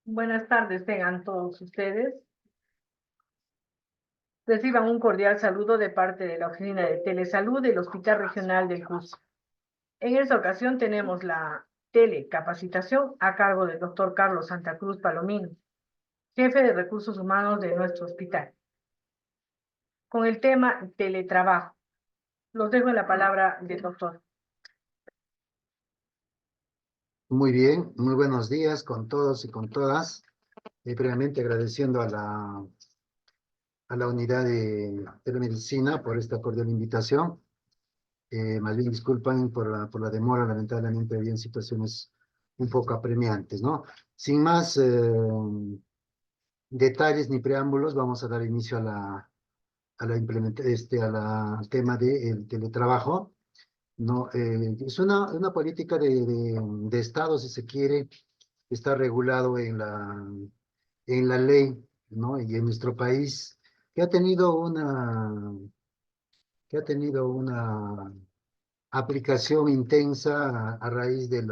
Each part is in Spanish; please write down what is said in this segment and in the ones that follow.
Buenas tardes, tengan todos ustedes. Reciban un cordial saludo de parte de la Oficina de Telesalud del Hospital Regional del Cusco. En esta ocasión tenemos la telecapacitación a cargo del doctor Carlos Santa Cruz Palomino, jefe de recursos humanos de nuestro hospital, con el tema teletrabajo. Los dejo en la palabra del doctor. Muy bien, muy buenos días con todos y con todas. Previamente agradeciendo a la unidad de telemedicina por esta cordial invitación. Más bien disculpan por la demora, lamentablemente había situaciones un poco apremiantes, ¿no? Sin más detalles ni preámbulos, vamos a dar inicio al tema del teletrabajo. No, es una política de Estado, si se quiere, está regulado en la ley, ¿no? Y en nuestro país, que ha tenido que ha tenido una aplicación intensa a raíz de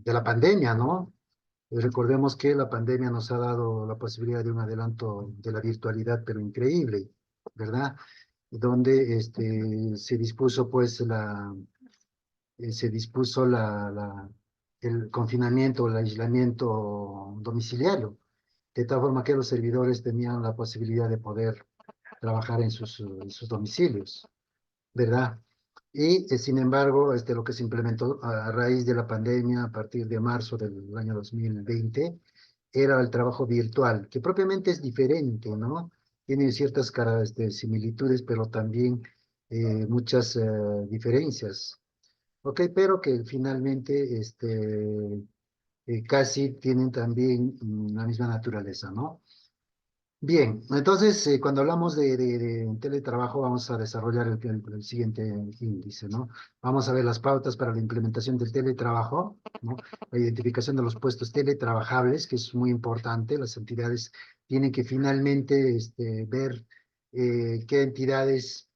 la pandemia, ¿no? Recordemos que la pandemia nos ha dado la posibilidad de un adelanto de la virtualidad, pero increíble, ¿verdad? Donde se dispuso pues el confinamiento, el aislamiento domiciliario, de tal forma que los servidores tenían la posibilidad de poder trabajar en sus domicilios, ¿verdad? Y sin embargo, lo que se implementó a raíz de la pandemia, a partir de marzo del año 2020, era el trabajo virtual, que propiamente es diferente, ¿no? Tiene ciertas similitudes, pero también muchas diferencias. Ok, pero que finalmente casi tienen también la misma naturaleza, ¿no? Bien, entonces cuando hablamos de teletrabajo vamos a desarrollar el siguiente índice, ¿no? Vamos a ver las pautas para la implementación del teletrabajo, ¿no? La identificación de los puestos teletrabajables, que es muy importante. Las entidades tienen que finalmente ver qué entidades,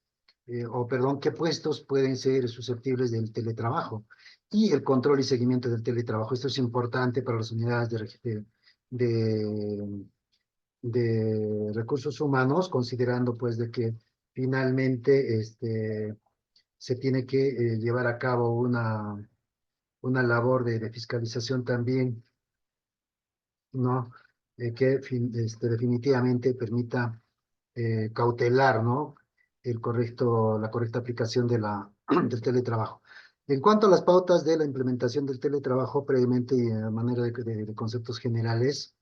o perdón, qué puestos pueden ser susceptibles del teletrabajo. Y el control y seguimiento del teletrabajo. Esto es importante para las unidades de de recursos humanos, considerando pues de que finalmente se tiene que llevar a cabo una labor de fiscalización también, ¿no? Que definitivamente permita cautelar, ¿no? La correcta aplicación del teletrabajo. En cuanto a las pautas de la implementación del teletrabajo, previamente y a manera de conceptos generales,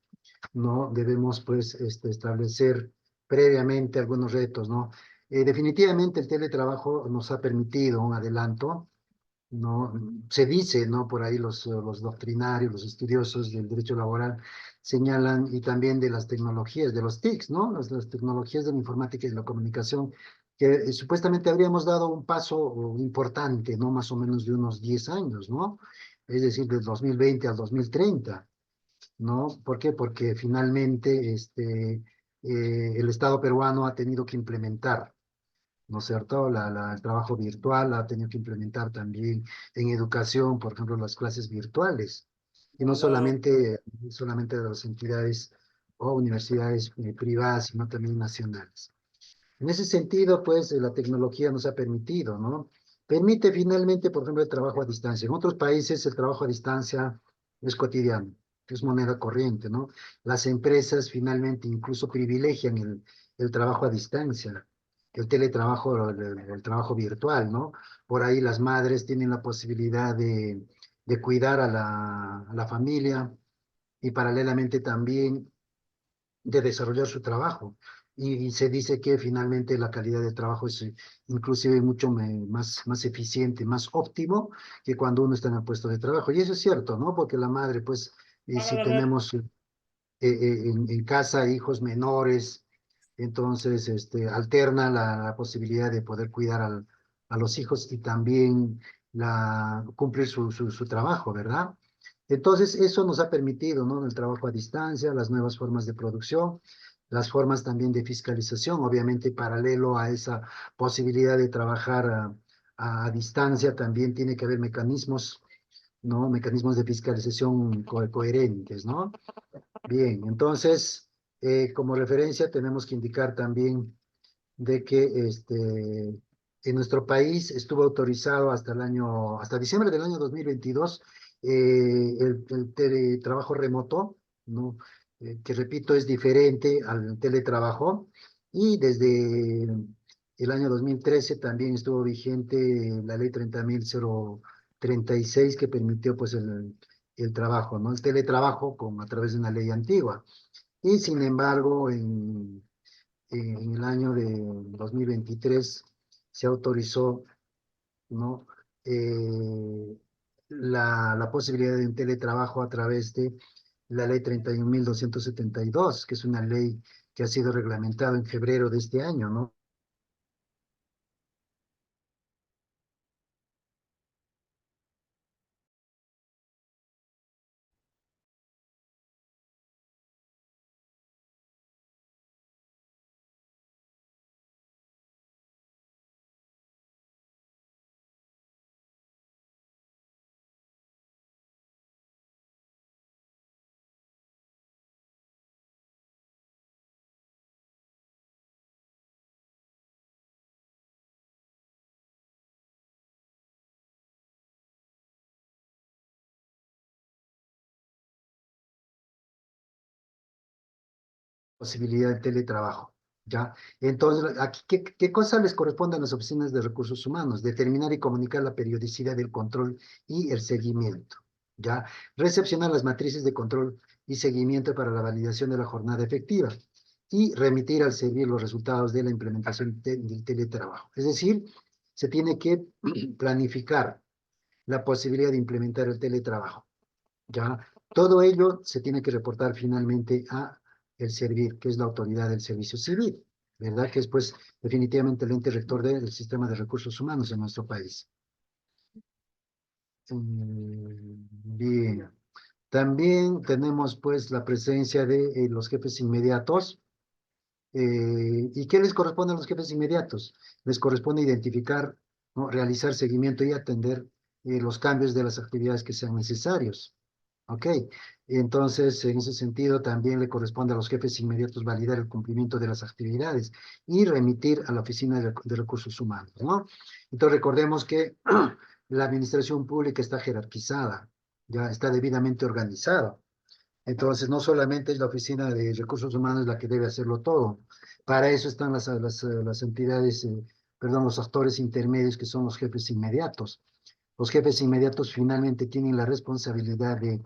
¿no? Debemos, pues, establecer previamente algunos retos, ¿no? Definitivamente el teletrabajo nos ha permitido un adelanto, ¿no? Se dice, ¿no? Por ahí los doctrinarios, los estudiosos del derecho laboral señalan, y también de las tecnologías, de los TICs, ¿no? Las tecnologías de la informática y de la comunicación, que supuestamente habríamos dado un paso importante, ¿no? Más o menos de unos 10 años, ¿no? Es decir, del 2020 al 2030. ¿No? ¿Por qué? Porque finalmente el Estado peruano ha tenido que implementar, ¿no es cierto? El trabajo virtual ha tenido que implementar también en educación, por ejemplo, las clases virtuales, y no solamente de las entidades o universidades privadas, sino también nacionales. En ese sentido, pues, la tecnología nos ha permitido, ¿no? Permite finalmente, por ejemplo, el trabajo a distancia. En otros países el trabajo a distancia es cotidiano, es moneda corriente, ¿no? Las empresas finalmente incluso privilegian el trabajo a distancia, el teletrabajo, el trabajo virtual, ¿no? Por ahí las madres tienen la posibilidad de cuidar a la familia y paralelamente también de desarrollar su trabajo. Y se dice que finalmente la calidad de trabajo es inclusive mucho más eficiente, más óptimo que cuando uno está en el puesto de trabajo. Y eso es cierto, ¿no? Porque la madre, pues, si tenemos en casa hijos menores, entonces alterna la posibilidad de poder cuidar a los hijos y también cumplir su trabajo, ¿verdad? Entonces, eso nos ha permitido, ¿no? El trabajo a distancia, las nuevas formas de producción, las formas también de fiscalización, obviamente paralelo a esa posibilidad de trabajar a distancia, también tiene que haber mecanismos ¿no? Mecanismos de fiscalización coherentes, ¿no? Bien, entonces, como referencia tenemos que indicar también de que en nuestro país estuvo autorizado hasta diciembre del año 2022, el teletrabajo remoto, ¿no? Que repito, es diferente al teletrabajo, y desde el año 2013 también estuvo vigente la ley 30.036 que permitió pues el trabajo, ¿no? El teletrabajo a través de una ley antigua. Y sin embargo, en el año de 2023 se autorizó, ¿no? Eh, la posibilidad de un teletrabajo a través de la ley 31.272, que es una ley que ha sido reglamentada en febrero de este año, ¿no? Posibilidad de teletrabajo, ¿ya? Entonces, aquí, ¿qué cosa les corresponde a las oficinas de recursos humanos? Determinar y comunicar la periodicidad del control y el seguimiento, ¿ya? Recepcionar las matrices de control y seguimiento para la validación de la jornada efectiva y remitir al servir los resultados de la implementación del teletrabajo. Es decir, se tiene que planificar la posibilidad de implementar el teletrabajo, ¿ya? Todo ello se tiene que reportar finalmente a el SERVIR, que es la autoridad del servicio civil, ¿verdad? Que es pues definitivamente el ente rector del sistema de recursos humanos en nuestro país. Bien. También tenemos pues la presencia de los jefes inmediatos. ¿Y qué les corresponde a los jefes inmediatos? Les corresponde identificar, ¿no? Realizar seguimiento y atender los cambios de las actividades que sean necesarios. ¿Ok? Entonces, en ese sentido, también le corresponde a los jefes inmediatos validar el cumplimiento de las actividades y remitir a la Oficina de Recursos Humanos, ¿no? Entonces, recordemos que la administración pública está jerarquizada, ya está debidamente organizada. Entonces, no solamente es la Oficina de Recursos Humanos la que debe hacerlo todo. Para eso están las entidades, perdón, los actores intermedios que son los jefes inmediatos. Los jefes inmediatos finalmente tienen la responsabilidad de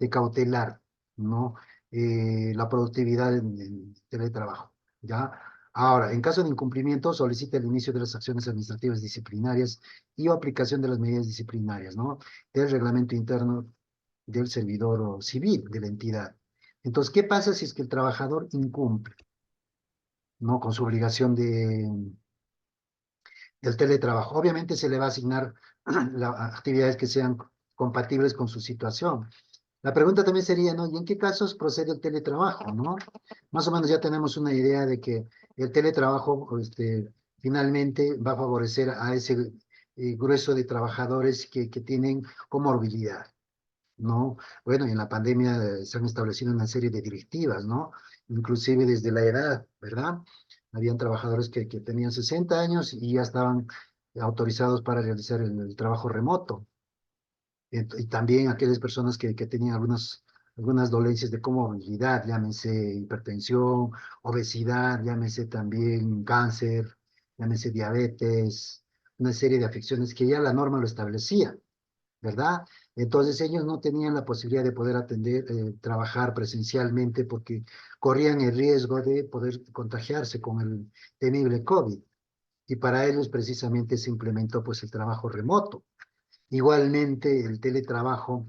cautelar, ¿no? La productividad en teletrabajo, ¿ya? Ahora, en caso de incumplimiento, solicita el inicio de las acciones administrativas disciplinarias y o aplicación de las medidas disciplinarias, ¿no? Del reglamento interno del servidor o civil de la entidad. Entonces, ¿qué pasa si es que el trabajador incumple, ¿no? Con su obligación del teletrabajo? Obviamente se le va a asignar actividades que sean compatibles con su situación. La pregunta también sería, ¿no? ¿Y en qué casos procede el teletrabajo, no? Más o menos ya tenemos una idea de que el teletrabajo, finalmente va a favorecer a ese grueso de trabajadores que tienen comorbilidad, ¿no? Bueno, en la pandemia se han establecido una serie de directivas, ¿no? Inclusive desde la edad, ¿verdad? Habían trabajadores que tenían 60 años y ya estaban autorizados para realizar el trabajo remoto. Y también aquellas personas que tenían algunas dolencias de comorbilidad, llámese hipertensión, obesidad, llámese también cáncer, llámese diabetes, una serie de afecciones que ya la norma lo establecía, ¿verdad? Entonces ellos no tenían la posibilidad de poder atender, trabajar presencialmente porque corrían el riesgo de poder contagiarse con el temible COVID. Y para ellos precisamente se implementó pues el trabajo remoto. Igualmente el teletrabajo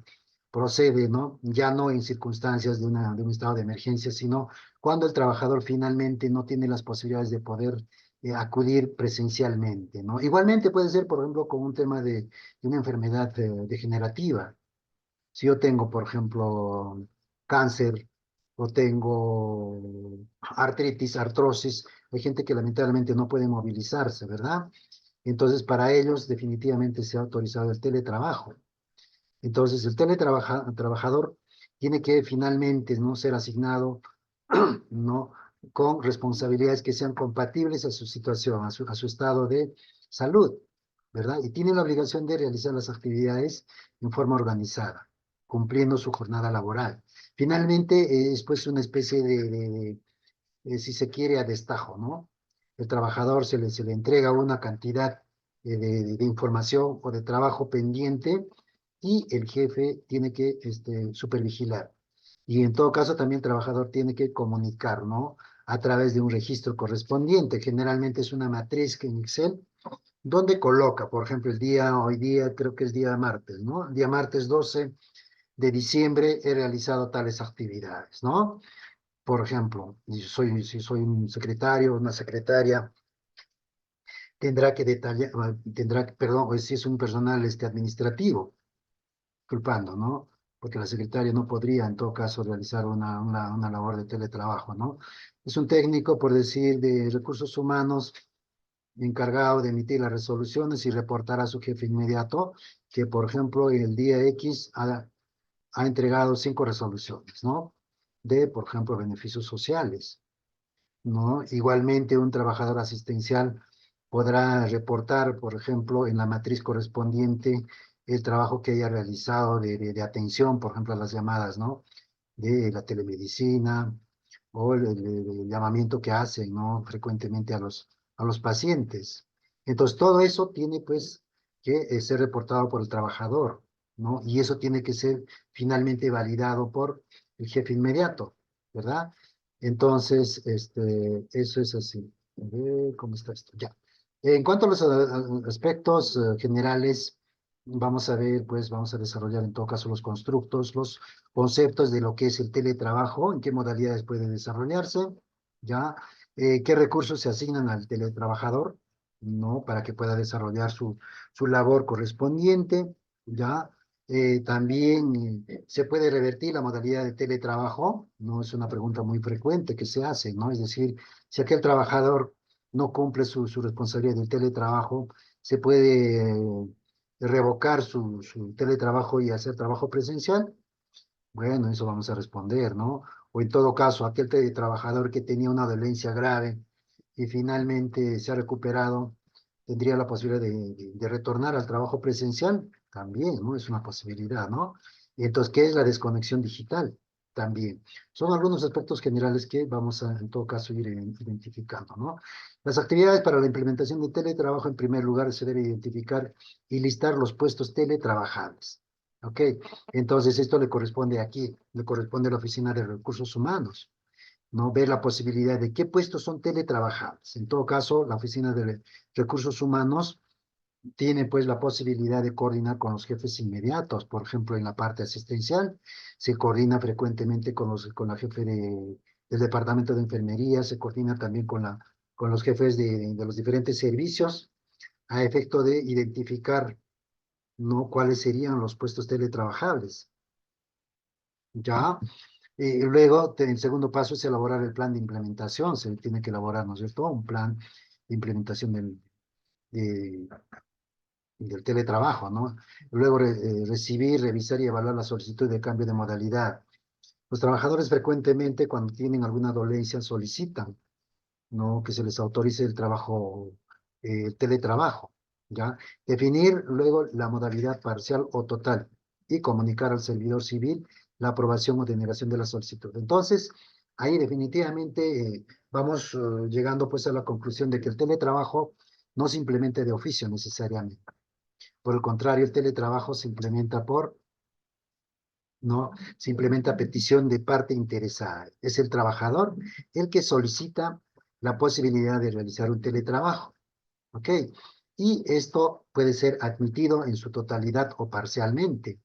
procede, ¿no? Ya no en circunstancias de un estado de emergencia, sino cuando el trabajador finalmente no tiene las posibilidades de poder acudir presencialmente, ¿no? Igualmente puede ser, por ejemplo, con un tema de una enfermedad degenerativa. Si yo tengo, por ejemplo, cáncer o tengo artritis, artrosis, hay gente que lamentablemente no puede movilizarse, ¿verdad? Entonces, para ellos definitivamente se ha autorizado el teletrabajo. Entonces, el trabajador tiene que finalmente no ser asignado, ¿no? Con responsabilidades que sean compatibles a su situación, a su estado de salud, ¿verdad? Y tiene la obligación de realizar las actividades en forma organizada, cumpliendo su jornada laboral. Finalmente, es pues una especie si se quiere, a destajo, ¿no? El trabajador se le entrega una cantidad de información o de trabajo pendiente y el jefe tiene que supervigilar. Y en todo caso también el trabajador tiene que comunicar, ¿no? A través de un registro correspondiente. Generalmente es una matriz que en Excel, donde coloca, por ejemplo, hoy día creo que es día martes, ¿no? El día martes 12 de diciembre he realizado tales actividades, ¿no? Por ejemplo, si soy un secretario, una secretaria, tendrá que detallar, perdón, o si es un personal administrativo, culpando, ¿no? Porque la secretaria no podría, en todo caso, realizar una labor de teletrabajo, ¿no? Es un técnico, por decir, de recursos humanos, encargado de emitir las resoluciones y reportar a su jefe inmediato que, por ejemplo, el día X ha entregado 5 resoluciones, ¿no? De, por ejemplo, beneficios sociales, ¿no? Igualmente, un trabajador asistencial podrá reportar, por ejemplo, en la matriz correspondiente el trabajo que haya realizado de atención, por ejemplo, a las llamadas, ¿no? De la telemedicina o el llamamiento que hacen, ¿no? Frecuentemente a los pacientes. Entonces, todo eso tiene, pues, que ser reportado por el trabajador, ¿no? Y eso tiene que ser finalmente validado por el jefe inmediato, ¿verdad? Entonces, eso es así. A ver, ¿cómo está esto? Ya. En cuanto a los aspectos generales, vamos a ver, pues, vamos a desarrollar en todo caso los constructos, los conceptos de lo que es el teletrabajo, en qué modalidades puede desarrollarse, ya, qué recursos se asignan al teletrabajador, ¿no? Para que pueda desarrollar su labor correspondiente, ya. También se puede revertir la modalidad de teletrabajo, no es una pregunta muy frecuente que se hace, ¿no? Es decir, si aquel trabajador no cumple su responsabilidad del teletrabajo, se puede revocar su teletrabajo y hacer trabajo presencial. Bueno, eso vamos a responder, ¿no? O en todo caso, aquel trabajador que tenía una dolencia grave y finalmente se ha recuperado, tendría la posibilidad de retornar al trabajo presencial, también, ¿no? Es una posibilidad, ¿no? Y entonces, ¿qué es la desconexión digital? También. Son algunos aspectos generales que vamos a, en todo caso, ir identificando, ¿no? Las actividades para la implementación de teletrabajo, en primer lugar, se debe identificar y listar los puestos teletrabajables. ¿Ok? Entonces, esto le corresponde aquí, le corresponde a la Oficina de Recursos Humanos, ¿no? Ver la posibilidad de qué puestos son teletrabajables. En todo caso, la Oficina de Recursos Humanos tiene pues la posibilidad de coordinar con los jefes inmediatos. Por ejemplo, en la parte asistencial, se coordina frecuentemente con la jefe del departamento de enfermería, se coordina también con los jefes de los diferentes servicios a efecto de identificar, ¿no? Cuáles serían los puestos teletrabajables. Ya, luego, el segundo paso es elaborar el plan de implementación. Se tiene que elaborar, ¿no es cierto?, un plan de implementación de- del teletrabajo, ¿no? Luego, recibir, revisar y evaluar la solicitud de cambio de modalidad. Los trabajadores frecuentemente, cuando tienen alguna dolencia, solicitan, ¿no? Que se les autorice el trabajo, el teletrabajo, ¿ya? Definir luego la modalidad parcial o total y comunicar al servidor civil la aprobación o denegación de la solicitud. Entonces, ahí definitivamente vamos llegando pues a la conclusión de que el teletrabajo no se implementa de oficio necesariamente. Por el contrario, el teletrabajo se implementa ¿no? Se implementa a petición de parte interesada. Es el trabajador el que solicita la posibilidad de realizar un teletrabajo, ¿ok? Y esto puede ser admitido en su totalidad o parcialmente.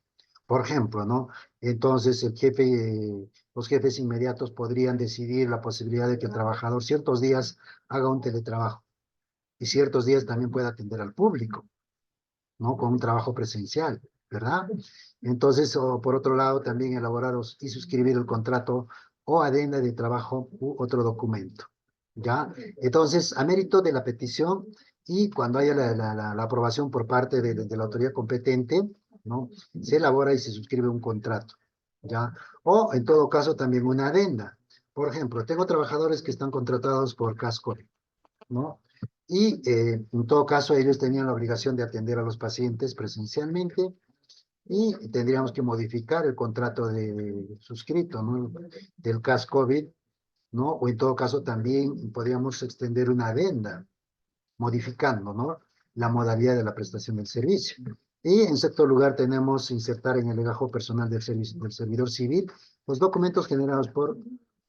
Por ejemplo, ¿no? Entonces los jefes inmediatos podrían decidir la posibilidad de que el trabajador ciertos días haga un teletrabajo y ciertos días también pueda atender al público, ¿no? Con un trabajo presencial, ¿verdad? Entonces, o por otro lado, también elaborar y suscribir el contrato o adenda de trabajo u otro documento, ¿ya? Entonces, a mérito de la petición y cuando haya la aprobación por parte de la autoridad competente, ¿no? Se elabora y se suscribe un contrato, ¿ya? O, en todo caso, también una adenda. Por ejemplo, tengo trabajadores que están contratados por Casco, ¿no? Y en todo caso ellos tenían la obligación de atender a los pacientes presencialmente y tendríamos que modificar el contrato de suscrito, ¿no? Del CAS COVID, ¿no? O en todo caso también podríamos extender una adenda modificando, ¿no? La modalidad de la prestación del servicio. Y en sexto lugar tenemos insertar en el legajo personal del servidor civil los documentos generados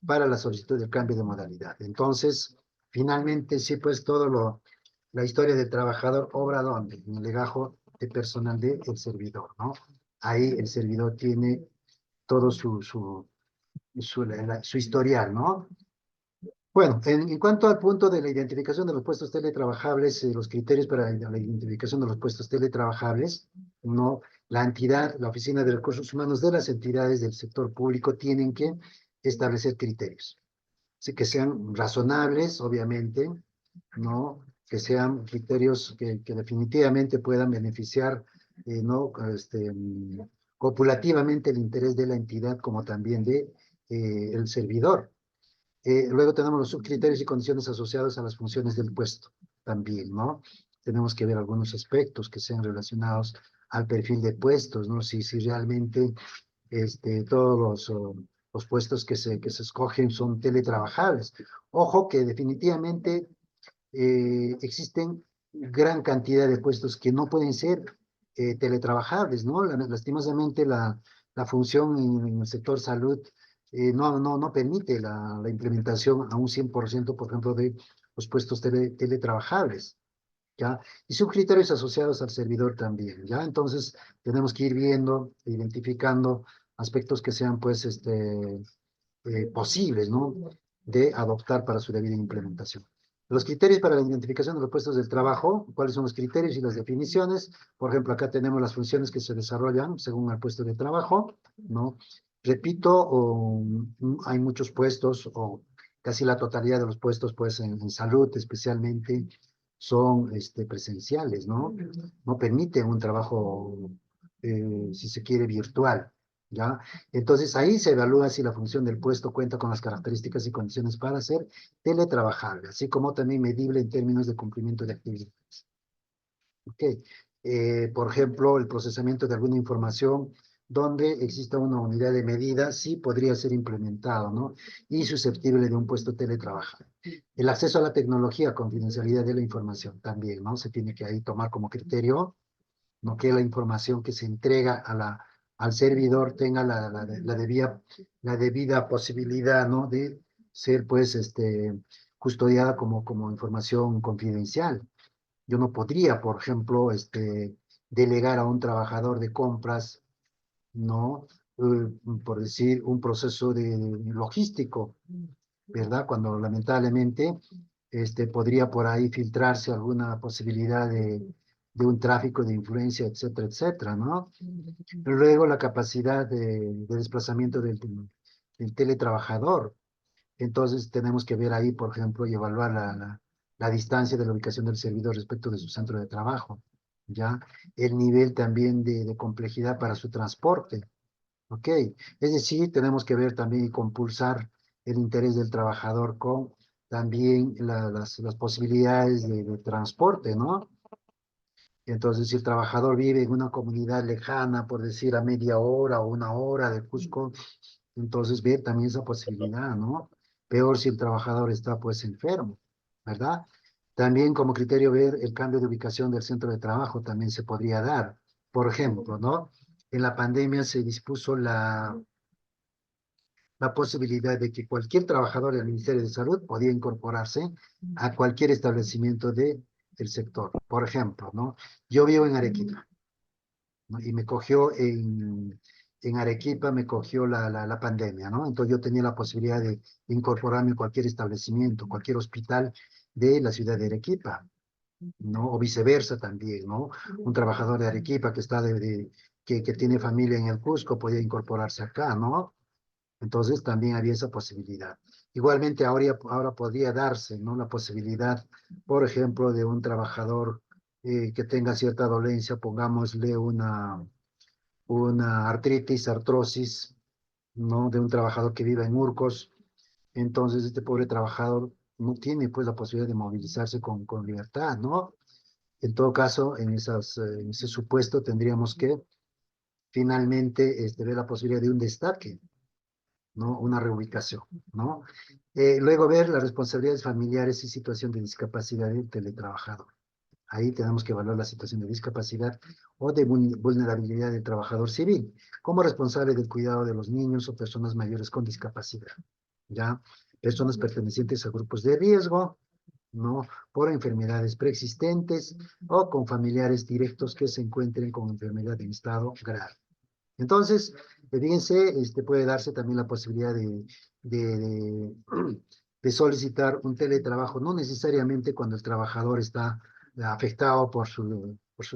para la solicitud del cambio de modalidad. Entonces, finalmente, sí, pues la historia del trabajador obra ¿dónde? En el legajo de personal del servidor, ¿no? Ahí el servidor tiene todo su historial, ¿no? Bueno, en cuanto al punto de la identificación de los puestos teletrabajables, los criterios para la identificación de los puestos teletrabajables, no, la entidad, la Oficina de Recursos Humanos de las entidades del sector público tienen que establecer criterios. Sí, que sean razonables, obviamente, ¿no? Que sean criterios que definitivamente puedan beneficiar, ¿no? Copulativamente el interés de la entidad como también de el servidor. Luego tenemos los subcriterios y condiciones asociados a las funciones del puesto también, ¿no? Tenemos que ver algunos aspectos que sean relacionados al perfil de puestos, ¿no? Si realmente todos los puestos que se escogen son teletrabajables. Ojo que definitivamente existen gran cantidad de puestos que no pueden ser teletrabajables, ¿no? Lastimosamente la función en el sector salud no permite la implementación a un 100%, por ejemplo, de los puestos teletrabajables, ¿ya? Y sus criterios asociados al servidor también, ¿ya? Entonces, tenemos que ir viendo, identificando aspectos que sean, pues, posibles, ¿no? De adoptar para su debida implementación. Los criterios para la identificación de los puestos del trabajo, ¿cuáles son los criterios y las definiciones? Por ejemplo, acá tenemos las funciones que se desarrollan según el puesto de trabajo, ¿no? Repito, hay muchos puestos, o casi la totalidad de los puestos, pues, en salud especialmente, son presenciales, ¿no? No permiten un trabajo, si se quiere, virtual, ¿ya? Entonces ahí se evalúa si la función del puesto cuenta con las características y condiciones para ser teletrabajable, así como también medible en términos de cumplimiento de actividades. ¿Ok? Por ejemplo, el procesamiento de alguna información donde exista una unidad de medida, sí podría ser implementado, ¿no? Y susceptible de un puesto teletrabajable. El acceso a la tecnología, confidencialidad de la información también, ¿no? Se tiene que ahí tomar como criterio, ¿no? Que la información que se entrega al servidor tenga la debida posibilidad, ¿no? De ser, pues, custodiada como información confidencial. Yo no podría, por ejemplo, delegar a un trabajador de compras, ¿no? Por decir, un proceso logístico, ¿verdad? Cuando lamentablemente podría por ahí filtrarse alguna posibilidad de un tráfico de influencia, etcétera, etcétera, ¿no? Luego la capacidad de desplazamiento del teletrabajador. Entonces tenemos que ver ahí, por ejemplo, y evaluar la distancia de la ubicación del servidor respecto de su centro de trabajo, ¿ya? El nivel también de complejidad para su transporte, ¿ok? Es decir, tenemos que ver también y compulsar el interés del trabajador con también las posibilidades de transporte, ¿no? Entonces, si el trabajador vive en una comunidad lejana, por decir a media hora o una hora de Cusco, entonces ver también esa posibilidad, ¿no? Peor si el trabajador está pues enfermo, ¿verdad? También como criterio ver el cambio de ubicación del centro de trabajo también se podría dar. Por ejemplo, ¿no? En la pandemia se dispuso la posibilidad de que cualquier trabajador del Ministerio de Salud podía incorporarse a cualquier establecimiento del sector. Por ejemplo, ¿no? Yo vivo en Arequipa, ¿no? Y me cogió en Arequipa, me cogió la pandemia, ¿no? Entonces yo tenía la posibilidad de incorporarme a cualquier establecimiento, cualquier hospital de la ciudad de Arequipa, ¿no? O viceversa también, ¿no? Un trabajador de Arequipa que está que tiene familia en el Cusco podía incorporarse acá, ¿no? Entonces también había esa posibilidad. Igualmente ahora podría darse, ¿no? La posibilidad, por ejemplo, de un trabajador que tenga cierta dolencia, pongámosle una artritis, artrosis, ¿no? De un trabajador que vive en Urcos. Entonces, este pobre trabajador no tiene pues la posibilidad de movilizarse con libertad, ¿no? En todo caso, en ese supuesto tendríamos que finalmente ver la posibilidad de un destaque, ¿no? Una reubicación, ¿no? Luego ver las responsabilidades familiares y situación de discapacidad del teletrabajador. Ahí tenemos que evaluar la situación de discapacidad o de vulnerabilidad del trabajador civil como responsable del cuidado de los niños o personas mayores con discapacidad, ¿ya? Personas pertenecientes a grupos de riesgo, ¿no? Por enfermedades preexistentes o con familiares directos que se encuentren con enfermedad en estado grave. Entonces, fíjense, puede darse también la posibilidad de, de- de solicitar un teletrabajo, no necesariamente cuando el trabajador está afectado por